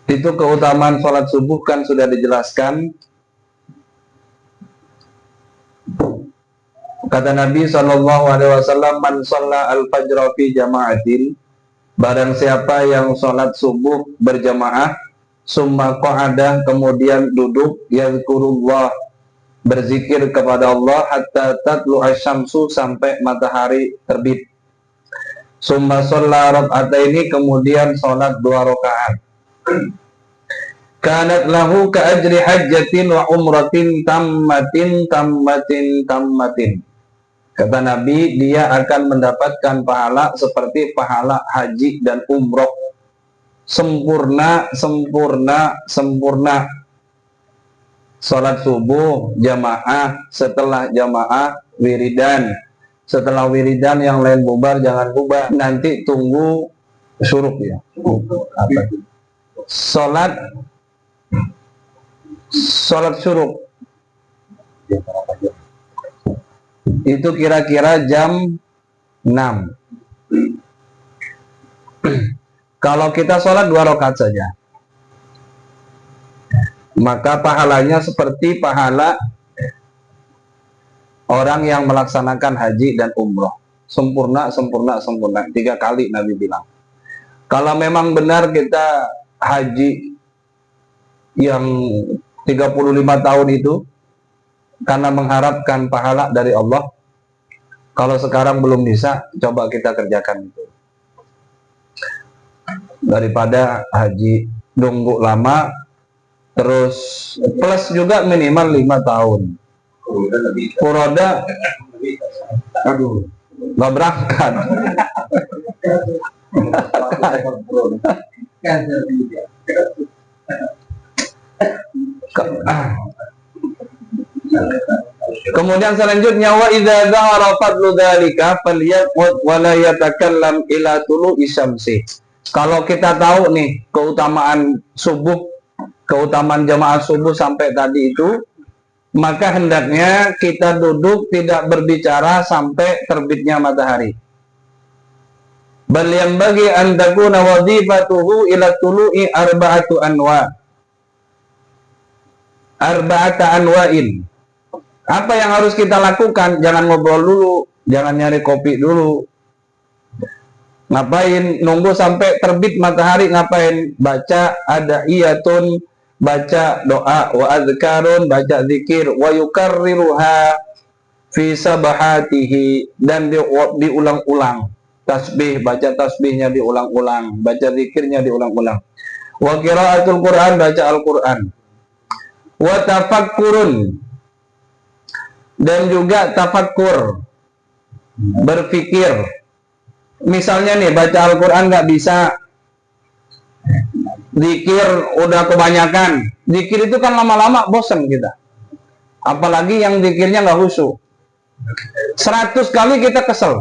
Itu keutamaan sholat subuh kan sudah dijelaskan. Kata Nabi SAW, man shalla al-fajra fi jama'atin, barang siapa yang sholat subuh berjamaah, summa qa'ada, kemudian duduk, yazkurullah, berzikir kepada Allah, hatta tatlu asyamsu, sampai matahari terbit. Summa shalla raka'ataini, kemudian sholat 2 rakaat. Kanat lahu ka ajri hajjatin wa umratin tammatin. Kata Nabi, dia akan mendapatkan pahala seperti pahala haji dan umroh. Sempurna. Salat subuh jamaah, setelah jamaah wiridan. Setelah wiridan yang lain bubar, jangan bubar. Nanti tunggu syuruk ya. Apa? Salat syuruk itu kira-kira jam 6. Kalau kita sholat 2 rakaat saja, maka pahalanya seperti pahala orang yang melaksanakan haji dan umroh. Sempurna. 3 kali Nabi bilang. Kalau memang benar kita haji yang 35 tahun itu karena mengharapkan pahala dari Allah, kalau sekarang belum bisa, coba kita kerjakan itu. Daripada haji nunggu lama, terus plus juga minimal 5 tahun. Furoda, aduh, nggak berangkat. Kemudian selanjutnya, wa idza dhara fadlu dzalika falyaqut wa la yatakallam ila tulu'i syamsi. Kalau kita tahu nih keutamaan subuh, keutamaan jamaah subuh sampai tadi itu, maka hendaknya kita duduk tidak berbicara sampai terbitnya matahari. Bal yang bagi an takuna wadhifatuhu ila tulu'i arba'ata anwa'in. Apa yang harus kita lakukan? Jangan ngobrol dulu, jangan nyari kopi dulu. Ngapain? Nunggu sampai terbit matahari, ngapain? Baca ada'iyatun, baca doa, wa azkarun, baca zikir, wa yukarriruha fi sabahatihi, dan diulang-ulang. Tasbih, baca tasbihnya diulang-ulang, baca zikirnya diulang-ulang. Wa qiraatul Quran, baca Al-Quran. Wa tafakkurun, dan juga tafakkur, berpikir. Misalnya nih, baca Al-Quran nggak bisa, zikir udah kebanyakan. Zikir itu kan lama-lama bosan kita, apalagi yang zikirnya nggak khusyuk. 100 kali kita kesel,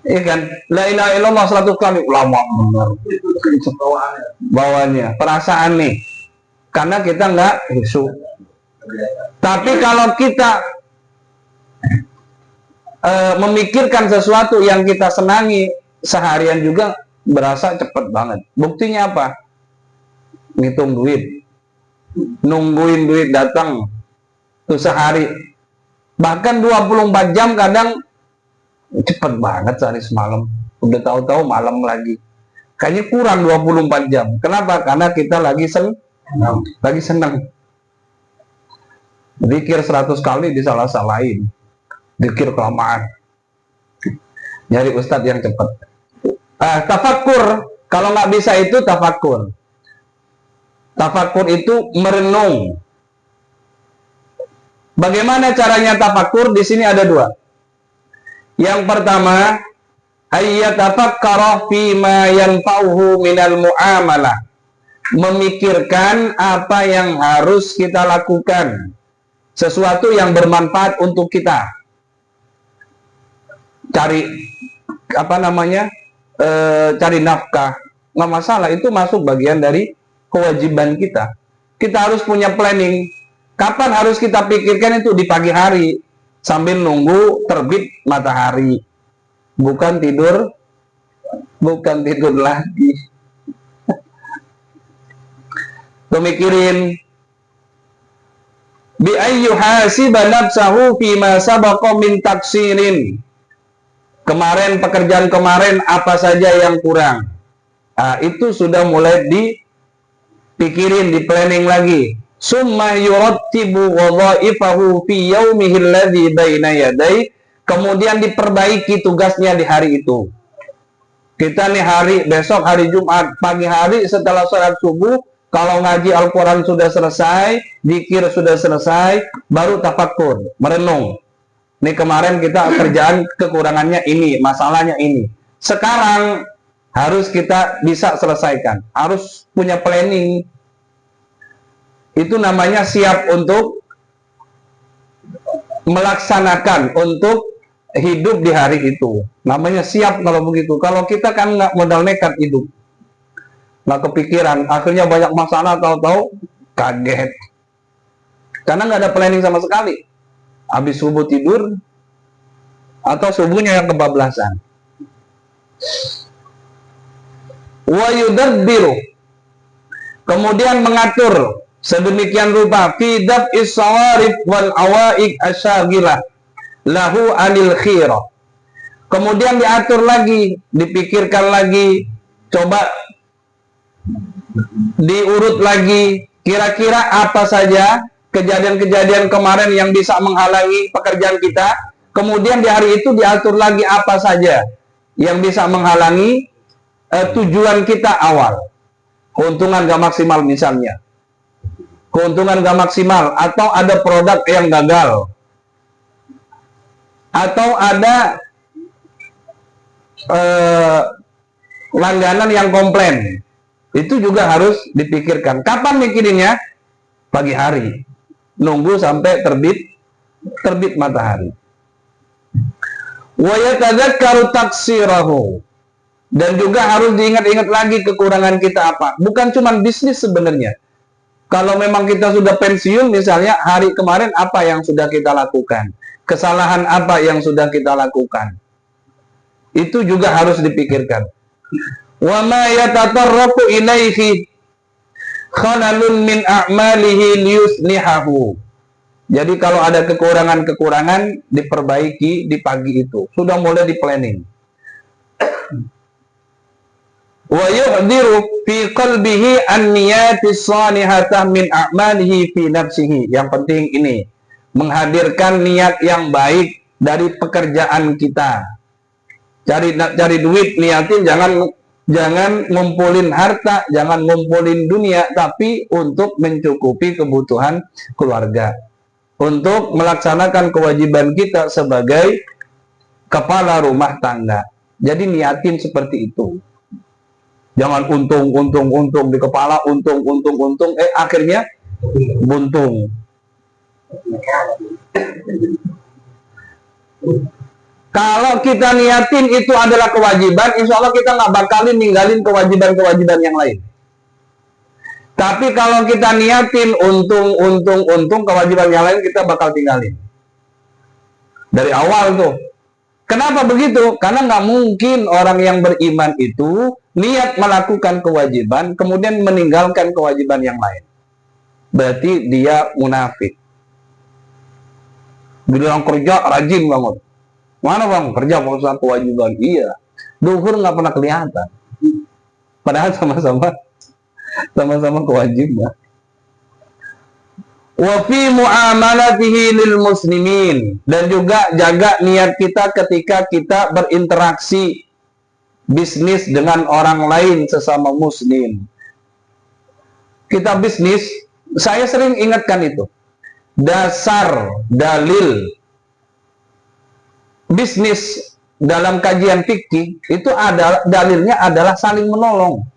iya kan? La ilaha illallah 100 kali, lama benar bawaannya, perasaan nih, karena kita nggak khusyuk. Tapi kalau kita memikirkan sesuatu yang kita senangi, seharian juga berasa cepet banget. Buktinya apa? Ngitung duit, nungguin duit datang tuh sehari, bahkan 24 jam kadang cepet banget, sehari semalam udah tahu-tahu malam lagi. Kayaknya kurang 24 jam. Kenapa? Karena kita lagi senang. Zikir 100 kali disalah-salahin, zikir kelamaan, nyari ustadz yang cepat. Tafakkur, kalau nggak bisa itu tafakkur. Tafakkur itu merenung. Bagaimana caranya tafakkur? Di sini ada 2. Yang pertama, ayyatafakkara fi ma yanfa'uhu minal muamalah, memikirkan apa yang harus kita lakukan, sesuatu yang bermanfaat untuk kita. Cari cari nafkah, nggak masalah, itu masuk bagian dari kewajiban kita. Kita harus punya planning. Kapan harus kita pikirkan itu? Di pagi hari, sambil nunggu terbit matahari, bukan tidur lagi. Tuh mikirin. Bi ayyuhasiba nafsahu fima sabaqa min taksirin. Kemarin, pekerjaan kemarin apa saja yang kurang. Nah, itu sudah mulai dipikirin, di planning lagi. Summa yurattibu wadhaifahu fi yaumihi alladhi baina yaday. Kemudian diperbaiki tugasnya di hari itu. Kita nih besok hari Jumat, pagi hari setelah sholat subuh, kalau ngaji Al-Quran sudah selesai, zikir sudah selesai, baru tafakkur, merenung. Ini kemarin kita kerjaan kekurangannya ini, masalahnya ini. Sekarang harus kita bisa selesaikan, harus punya planning. Itu namanya siap untuk melaksanakan, untuk hidup di hari itu. Namanya siap kalau begitu. Kalau kita kan nggak modal nekat hidup, nggak kepikiran, akhirnya banyak masalah, tahu-tahu kaget. Karena nggak ada planning sama sekali. Habis subuh tidur, atau subuhnya yang kebablasan. Wa yudabbiru, kemudian mengatur sedemikian rupa fi daf'is sawarif wal awaik asyagilah lahu anil khira. Kemudian diatur lagi, dipikirkan lagi, coba diurut lagi, kira-kira apa saja kejadian-kejadian kemarin yang bisa menghalangi pekerjaan kita. Kemudian di hari itu diatur lagi apa saja yang bisa menghalangi tujuan kita awal. Keuntungan gak maksimal misalnya, keuntungan gak maksimal, atau ada produk yang gagal, atau ada langganan yang komplain. Itu juga harus dipikirkan. Kapan mikirinnya? Pagi hari. Nunggu sampai terbit matahari. Wa yatadzakkaru taksirahu. Dan juga harus diingat-ingat lagi kekurangan kita apa. Bukan cuma bisnis sebenarnya. Kalau memang kita sudah pensiun misalnya, hari kemarin apa yang sudah kita lakukan? Kesalahan apa yang sudah kita lakukan? Itu juga harus dipikirkan. Wa ma yatatarraqu ilaihi khalalun min a'malihi liyuslihahu. Jadi kalau ada kekurangan-kekurangan, diperbaiki di pagi itu. Sudah mulai di planning. Wa yuhdiru fi qalbihi an-niyatis salihatah min a'malihi fi nafsihi. Yang penting ini, menghadirkan niat yang baik dari pekerjaan kita. Cari duit, niatin jangan ngumpulin harta, jangan ngumpulin dunia, tapi untuk mencukupi kebutuhan keluarga, untuk melaksanakan kewajiban kita sebagai kepala rumah tangga. Jadi niatin seperti itu. Jangan untung di kepala, untung, akhirnya buntung. Kalau kita niatin itu adalah kewajiban, insya Allah kita nggak bakalin ninggalin kewajiban-kewajiban yang lain. Tapi kalau kita niatin untung, kewajiban yang lain kita bakal tinggalin. Dari awal tuh. Kenapa begitu? Karena nggak mungkin orang yang beriman itu niat melakukan kewajiban, kemudian meninggalkan kewajiban yang lain. Berarti dia munafik. Bilang kerja rajin banget. Mana bang? Kerja Pak kewajiban. Iya. Duhur nggak pernah kelihatan. Padahal sama-sama kewajiban. Wa fi muamalatihi lil muslimin. Dan juga jaga niat kita ketika kita berinteraksi bisnis dengan orang lain sesama muslim. Kita bisnis, saya sering ingatkan itu. Dasar dalil bisnis dalam kajian fikih itu dalilnya adalah saling menolong.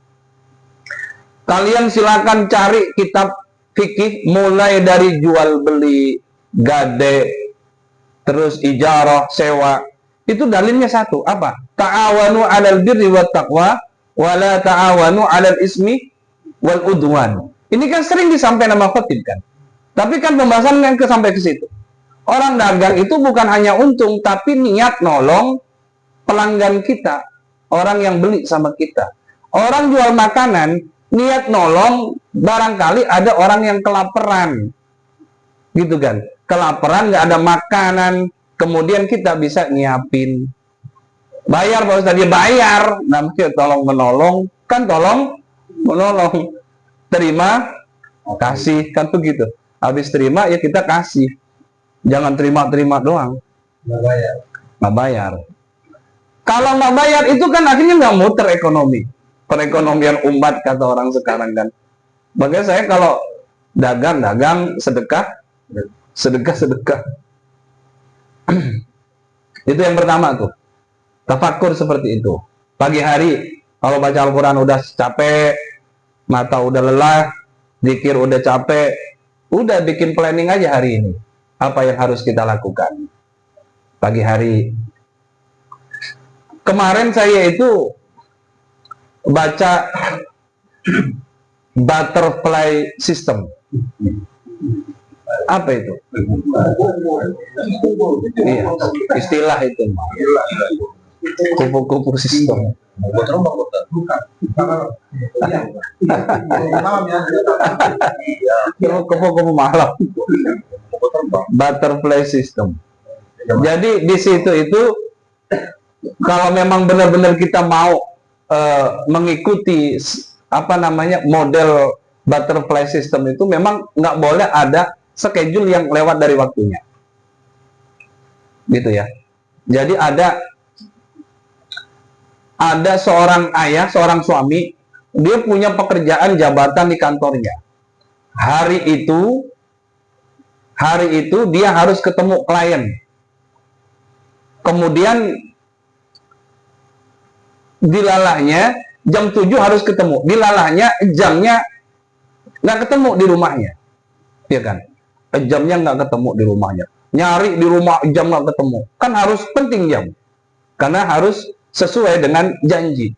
Kalian silakan cari kitab fikih mulai dari jual beli, gade, terus ijarah, sewa. Itu dalilnya satu, apa? Ta'awanu 'alal birri wat taqwa wa la ta'awanu 'alal ismi wal udwan. Ini kan sering disampaikan sama khatib kan. Tapi kan pembahasan yang sampai ke situ. Orang dagang itu bukan hanya untung, tapi niat nolong pelanggan kita, orang yang beli sama kita. Orang jual makanan Niat nolong, barangkali ada orang yang kelaparan, gitu kan? Kelaparan, nggak ada makanan, kemudian kita bisa nyiapin. Bayar Pak Ustadz, dia bayar, namanya tolong menolong, kan tolong menolong. Terima, kasih, kan begitu. Habis terima, ya kita kasih. Jangan terima-terima doang. Nggak bayar. Nggak bayar. Kalau nggak bayar, itu kan akhirnya nggak muter ekonomi. Perekonomian umat, kata orang sekarang kan. Makanya saya kalau dagang, sedekah, sedekah. Itu yang pertama tuh. Tafakur seperti itu. Pagi hari, kalau baca Al-Quran udah capek, mata udah lelah, zikir udah capek, udah bikin planning aja hari ini. Apa yang harus kita lakukan? Pagi hari. Kemarin saya itu baca butterfly system. Apa itu? Iya, istilah itu. Kupu-kupu sistem. Kupu-kupu malam. Butterfly system. Jadi di situ itu, kalau memang benar-benar kita mau mengikuti model butterfly system itu, memang nggak boleh ada schedule yang lewat dari waktunya, gitu ya. Jadi ada seorang ayah, seorang suami, dia punya pekerjaan jabatan di kantornya. Hari itu dia harus ketemu klien. Kemudian dilalahnya jam 7 harus ketemu. Dilalahnya jamnya nggak ketemu di rumahnya. Iya kan? Jamnya nggak ketemu di rumahnya. Nyari di rumah jam nggak ketemu. Kan harus penting jam. Karena harus sesuai dengan janji.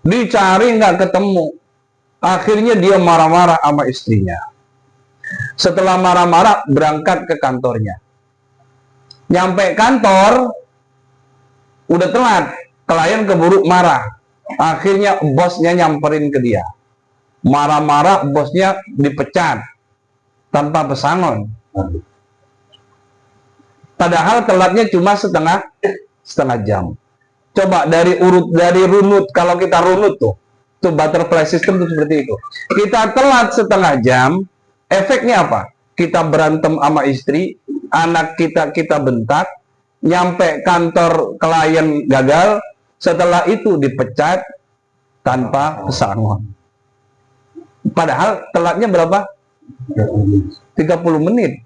Dicari nggak ketemu. Akhirnya dia marah-marah sama istrinya. Setelah marah-marah, berangkat ke kantornya. Nyampe kantor, udah telat. Klien keburu marah. Akhirnya bosnya nyamperin ke dia. Marah-marah, bosnya dipecat tanpa pesangon. Padahal telatnya cuma setengah jam. Coba dari runut, kalau kita runut tuh butterfly system tuh seperti itu. Kita telat setengah jam, efeknya apa? Kita berantem sama istri, anak kita bentak, nyampe kantor klien gagal, setelah itu dipecat tanpa pesangon. Padahal telatnya berapa? 30 menit.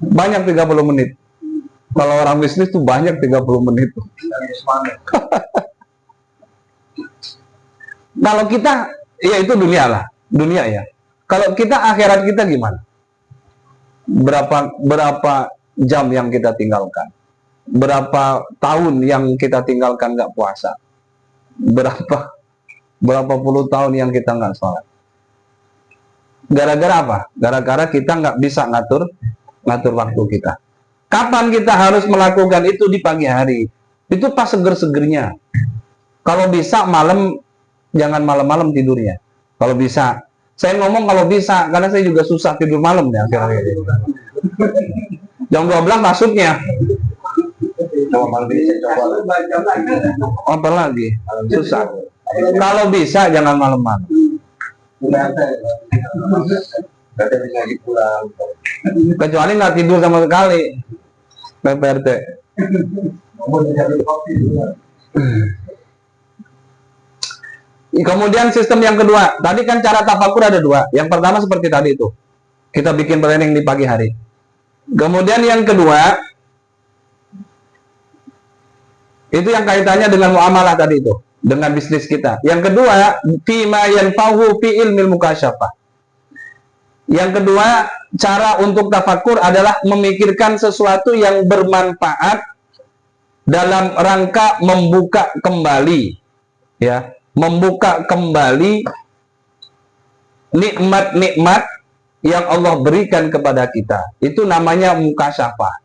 Banyak 30 menit. Kalau orang bisnis tuh banyak 30 menit. Kalau kita, ya itu dunia lah. Dunia ya. Kalau kita, akhirat kita gimana? Berapa jam yang kita tinggalkan? Berapa tahun yang kita tinggalkan nggak puasa? Berapa puluh tahun yang kita nggak sholat? Gara-gara apa? Gara-gara kita nggak bisa ngatur waktu kita. Kapan kita harus melakukan itu? Di pagi hari. Itu pas seger-segernya. Kalau bisa malam, jangan malam-malam tidurnya. Kalau bisa. Saya ngomong kalau bisa, karena saya juga susah tidur malam ya akhir-akhir ini. Jam 12 maksudnya. Apa lagi? Susah. Kalau bisa jangan malam-malam. Kecuali nggak tidur sama sekali. PRT. Kemudian sistem yang kedua, tadi kan cara tafakur ada dua. Yang pertama seperti tadi itu, kita bikin planning di pagi hari. Kemudian yang kedua, itu yang kaitannya dengan muamalah tadi itu, dengan bisnis kita. Yang kedua, fima yanfa'u fi ilmil mukasyafah. Yang kedua, cara untuk tafakur adalah memikirkan sesuatu yang bermanfaat dalam rangka membuka kembali, ya, membuka kembali nikmat-nikmat yang Allah berikan kepada kita. Itu namanya mukasyafah.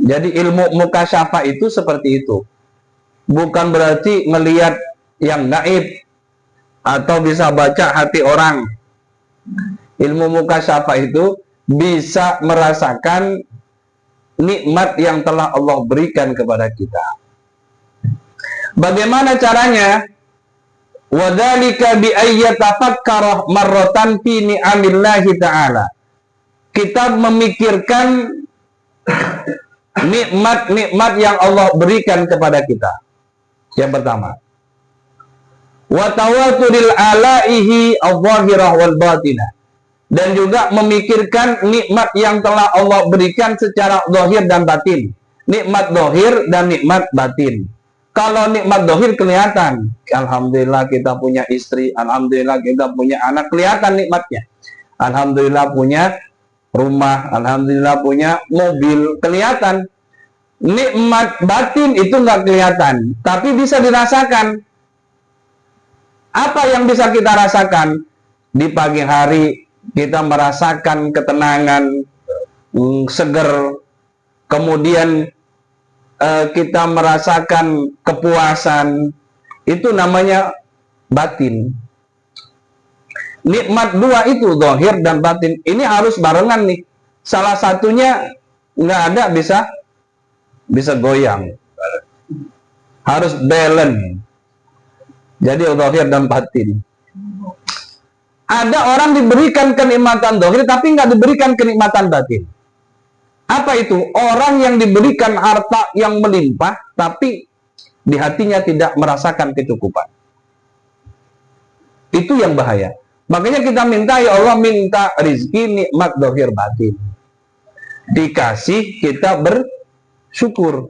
Jadi ilmu mukasyafah itu seperti itu. Bukan berarti melihat yang gaib, atau bisa baca hati orang. Ilmu mukasyafah itu bisa merasakan nikmat yang telah Allah berikan kepada kita. Bagaimana caranya? Wadzalika bi ayyatafakkara marratan fi ni'amillahi ta'ala. Kita memikirkan nikmat-nikmat yang Allah berikan kepada kita. Yang pertama, wa tawaturil alaihi adh-dhahirah wal batinah. Dan juga memikirkan nikmat yang telah Allah berikan secara zahir dan batin. Nikmat zahir dan nikmat batin. Kalau nikmat zahir kelihatan, alhamdulillah kita punya istri, alhamdulillah kita punya anak, kelihatan nikmatnya. Alhamdulillah punya rumah, alhamdulillah punya mobil, kelihatan. Nikmat batin itu nggak kelihatan, tapi bisa dirasakan. Apa yang bisa kita rasakan? Di pagi hari kita merasakan ketenangan, seger, kemudian kita merasakan kepuasan, itu namanya batin. Nikmat dua itu, zahir dan batin, ini harus barengan nih. Salah satunya nggak ada bisa goyang, harus balance. Jadi zahir dan batin. Ada orang diberikan kenikmatan zahir tapi nggak diberikan kenikmatan batin. Apa itu? Orang yang diberikan harta yang melimpah, tapi di hatinya tidak merasakan kecukupan. Itu yang bahaya. Makanya kita minta, ya Allah, minta rizki nikmat zahir batin. Dikasih, kita bersyukur.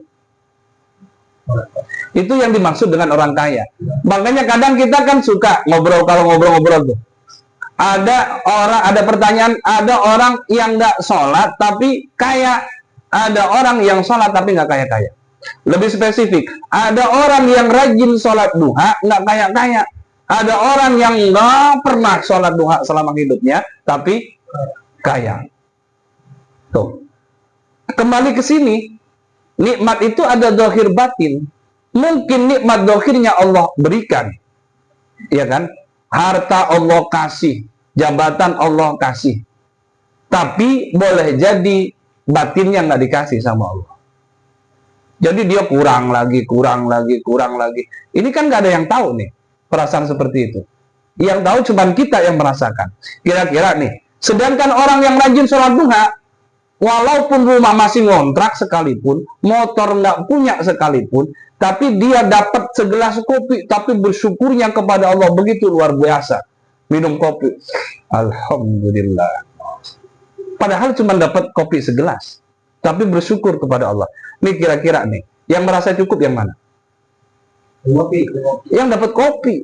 Itu yang dimaksud dengan orang kaya. Makanya kadang kita kan suka ngobrol, kalau ngobrol-ngobrol tuh. Ada pertanyaan, ada orang yang nggak sholat tapi kaya, ada orang yang sholat tapi nggak kaya-kaya. Lebih spesifik, ada orang yang rajin sholat duha nggak kaya-kaya, ada orang yang nggak pernah sholat duha selama hidupnya tapi kaya. Tuh, kembali ke sini, nikmat itu ada zahir batin. Mungkin nikmat zahirnya Allah berikan, ya kan? Harta Allah kasih, jabatan Allah kasih, tapi boleh jadi batinnya nggak dikasih sama Allah. Jadi dia kurang lagi. Ini kan nggak ada yang tahu nih perasaan seperti itu. Yang tahu cuma kita yang merasakan. Kira-kira nih, sedangkan orang yang rajin sholat duha, walaupun rumah masih ngontrak sekalipun, motor nggak punya sekalipun, tapi dia dapat segelas kopi, tapi bersyukurnya kepada Allah begitu luar biasa. Minum kopi, alhamdulillah. Padahal cuma dapat kopi segelas, tapi bersyukur kepada Allah. Nih kira-kira nih, yang merasa cukup yang mana? Kopi. Yang dapat kopi.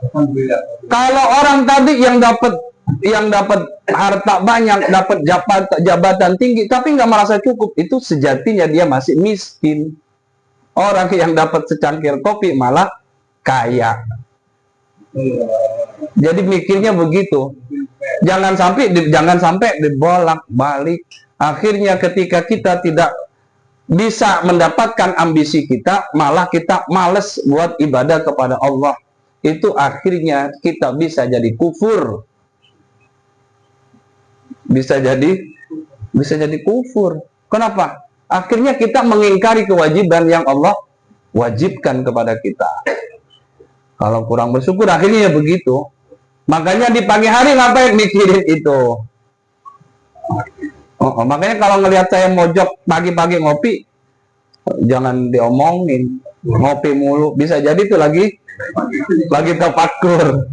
Alhamdulillah. Kalau orang tadi yang dapat harta banyak, dapat jabatan tinggi, tapi nggak merasa cukup, itu sejatinya dia masih miskin. Orang yang dapat secangkir kopi malah kaya. Jadi mikirnya begitu. Jangan sampai dibolak-balik. Akhirnya ketika kita tidak bisa mendapatkan ambisi kita, malah kita males buat ibadah kepada Allah. Itu akhirnya kita bisa jadi kufur. Bisa jadi kufur. Kenapa? Akhirnya kita mengingkari kewajiban yang Allah wajibkan kepada kita. Kalau kurang bersyukur, akhirnya begitu. Makanya di pagi hari ngapain mikirin itu? Makanya kalau ngelihat saya mojok pagi-pagi ngopi, jangan diomongin. Ngopi mulu, bisa jadi tuh lagi tafakur.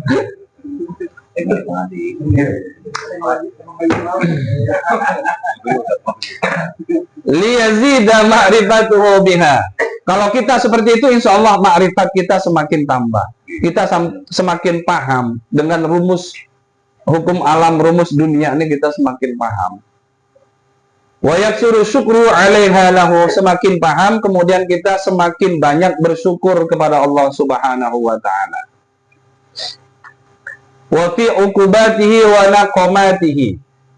Liyazida ma'rifatuhu biha. Kalau kita seperti itu, insya Allah ma'rifat kita semakin tambah. Kita semakin paham dengan rumus hukum alam, rumus dunia ini kita semakin paham. Wa yaksuru syukru 'alaiha lahu, semakin paham kemudian kita semakin banyak bersyukur kepada Allah Subhanahu wa taala. Wa fi uqubatihi wa naqamatihi,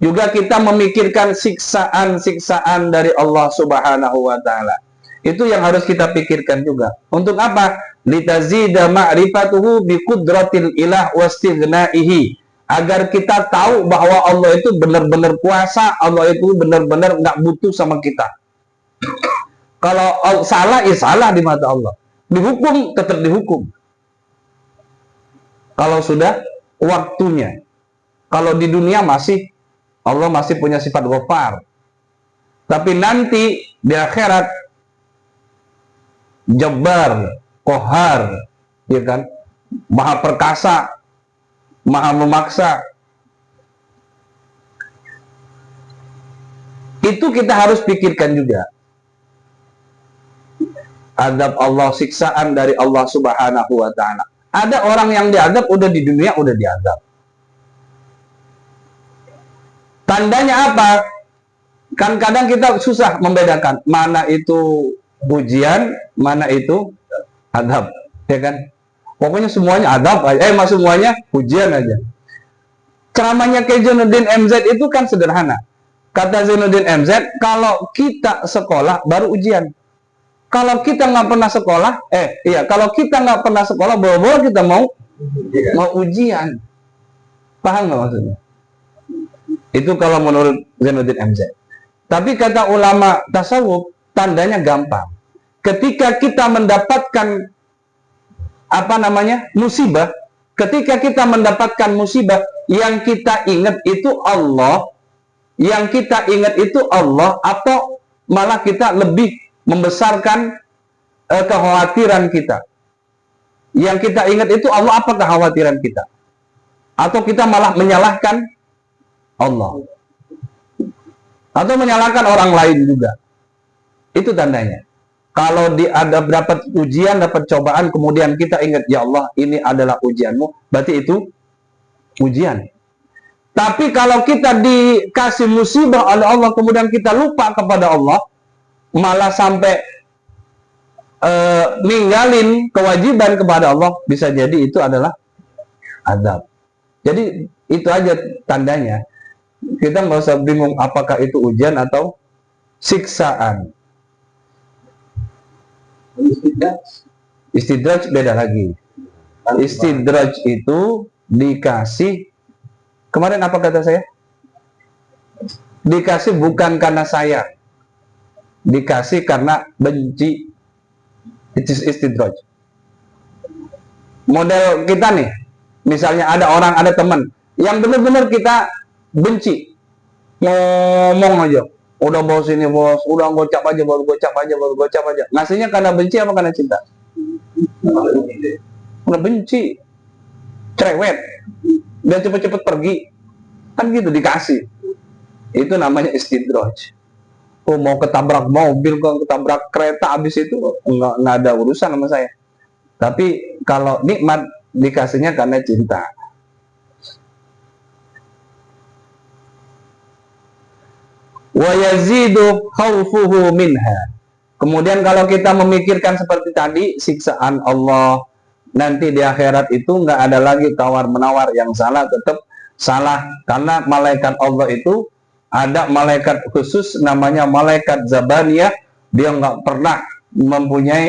juga kita memikirkan siksaan-siksaan dari Allah Subhanahu wa taala. Itu yang harus kita pikirkan juga. Untuk apa? litazida ma'rifatuhu bi qudratil ilah wastighnaihi, agar kita tahu bahwa Allah itu benar-benar kuasa, Allah itu benar-benar nggak butuh sama kita. Kalau salah, ya salah di mata Allah. Dihukum, tetap dihukum. Kalau sudah waktunya. Kalau di dunia masih, Allah masih punya sifat Ghafar. Tapi nanti di akhirat, Jabbar, Qahar, ya kan? Maha perkasa, maha memaksa. Itu kita harus pikirkan juga. Azab Allah, siksaan dari Allah Subhanahu wa ta'ala. Ada orang yang diazab udah di dunia, udah diazab. Tandanya apa? Kan kadang kita susah membedakan mana itu ujian, mana itu azab, ya kan? Pokoknya semuanya azab aja, semuanya ujian aja. Ceramahnya Kiai Zainuddin MZ itu kan sederhana. Kata Zainuddin MZ, kalau kita sekolah baru ujian. Kalau kita nggak pernah sekolah, kalau kita nggak pernah sekolah, baru kita mau ujian. Paham nggak maksudnya? Itu kalau menurut Zainuddin MZ. Tapi kata ulama tasawuf, tandanya gampang. Ketika kita mendapatkan musibah, ketika kita mendapatkan musibah, yang kita ingat itu Allah, atau malah kita lebih membesarkan kekhawatiran kita. Yang kita ingat itu Allah apa kekhawatiran kita? Atau kita malah menyalahkan Allah? Atau menyalahkan orang lain juga? Itu tandanya. Kalau dapat ujian, dapat cobaan, kemudian kita ingat, ya Allah, ini adalah ujianmu, berarti itu ujian. Tapi kalau kita dikasih musibah oleh Allah, kemudian kita lupa kepada Allah, malah sampai ninggalin kewajiban kepada Allah, bisa jadi itu adalah azab. Jadi itu aja tandanya. Kita nggak usah bingung apakah itu ujian atau siksaan. Istidraj beda lagi. Istidraj itu dikasih, kemarin apa kata saya? Dikasih bukan karena saya, dikasih karena benci. It is istidraj. Model kita nih, misalnya ada orang, ada teman yang benar-benar kita benci, ngomong aja, udah bos ini bos, udah gocap aja, baru gocap aja. Ngasihnya karena benci apa karena cinta? Udah benci, cerewet, biar cepet-cepet pergi, kan gitu dikasih. Itu namanya istidraj. Mau ketabrak mobil, ketabrak kereta, habis itu nggak ada urusan sama saya. Tapi kalau nikmat dikasihnya karena cinta. Wa yazidu khawfuhu minha. Kemudian kalau kita memikirkan seperti tadi, siksaan Allah nanti di akhirat itu nggak ada lagi tawar-menawar, yang salah tetap salah, karena malaikat Allah itu ada malaikat khusus namanya malaikat Zabaniyah. Dia nggak pernah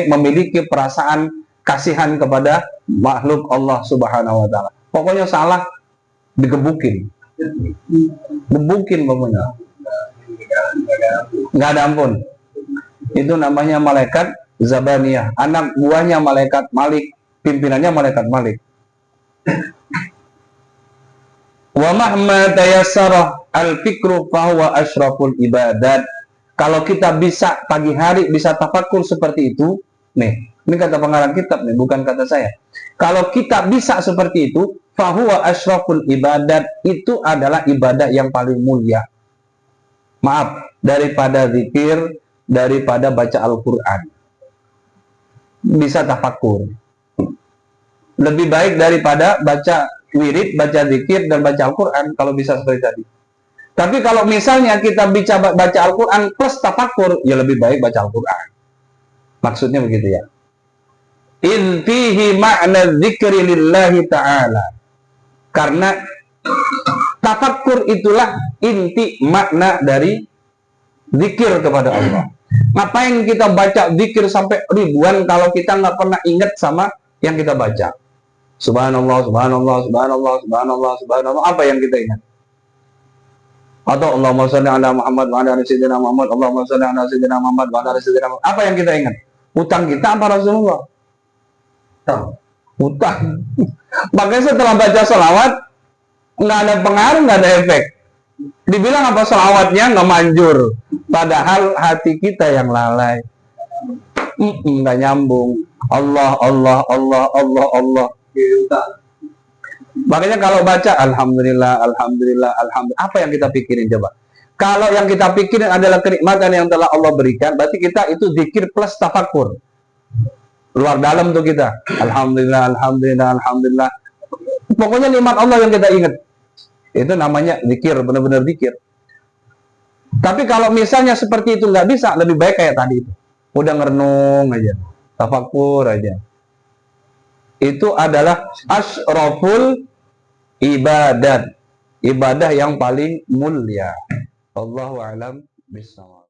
memiliki perasaan kasihan kepada makhluk Allah Subhanahu wa ta'ala. Pokoknya salah digebukin. Gebukin pokoknya. Nggak ada ampun. Itu namanya malaikat Zabaniyah, anak buahnya malaikat Malik, pimpinannya malaikat Malik. Wa mahma tayassara al-fikru fahuwa asyraful ibadat. Kalau kita bisa pagi hari bisa tafakur seperti itu, nih, ini kata pengarang kitab nih, bukan kata saya. Kalau kita bisa seperti itu, fahuwa asyraful ibadat, itu adalah ibadah yang paling mulia. Maaf, daripada zikir, daripada baca Al-Quran. Bisa tafakur. Lebih baik daripada baca wirid, baca zikir, dan baca Al-Quran, kalau bisa seperti tadi. Tapi kalau misalnya kita bisa baca Al-Quran plus tafakur, ya lebih baik baca Al-Quran. Maksudnya begitu ya. In fihi ma'na dzikri lillahi ta'ala. Karena tafakur itulah inti makna dari zikir kepada Allah. Ngapain kita baca zikir sampai ribuan kalau kita nggak pernah ingat sama yang kita baca? Subhanallah, subhanallah, subhanallah, subhanallah, subhanallah. Apa yang kita ingat? Atau Allahumma sholli ala Muhammad wa ala ali sayyidina Muhammad, Allahumma sholli ala sayyidina Muhammad wa ala ali sayyidina Muhammad. Apa yang kita ingat? Utang kita apa Rasulullah? Utang. Makanya setelah baca salawat nggak ada pengaruh, nggak ada efek. Dibilang apa salawatnya nggak manjur, padahal hati kita yang lalai, nggak nyambung. Allah, Allah, Allah, Allah, Allah. Makanya kalau baca alhamdulillah, alhamdulillah, alhamdulillah, apa yang kita pikirin coba? Kalau yang kita pikirin adalah kenikmatan yang telah Allah berikan, berarti kita itu zikir plus tafakur. Luar dalam tuh kita. Alhamdulillah, alhamdulillah, alhamdulillah. Pokoknya nikmat Allah yang kita ingat. Itu namanya zikir, benar-benar zikir. Tapi kalau misalnya seperti itu nggak bisa, lebih baik kayak tadi itu. Udah ngerenung aja, tafakur aja. Itu adalah asyraful ibadat, ibadah yang paling mulia. Allahu a'lam bishawab.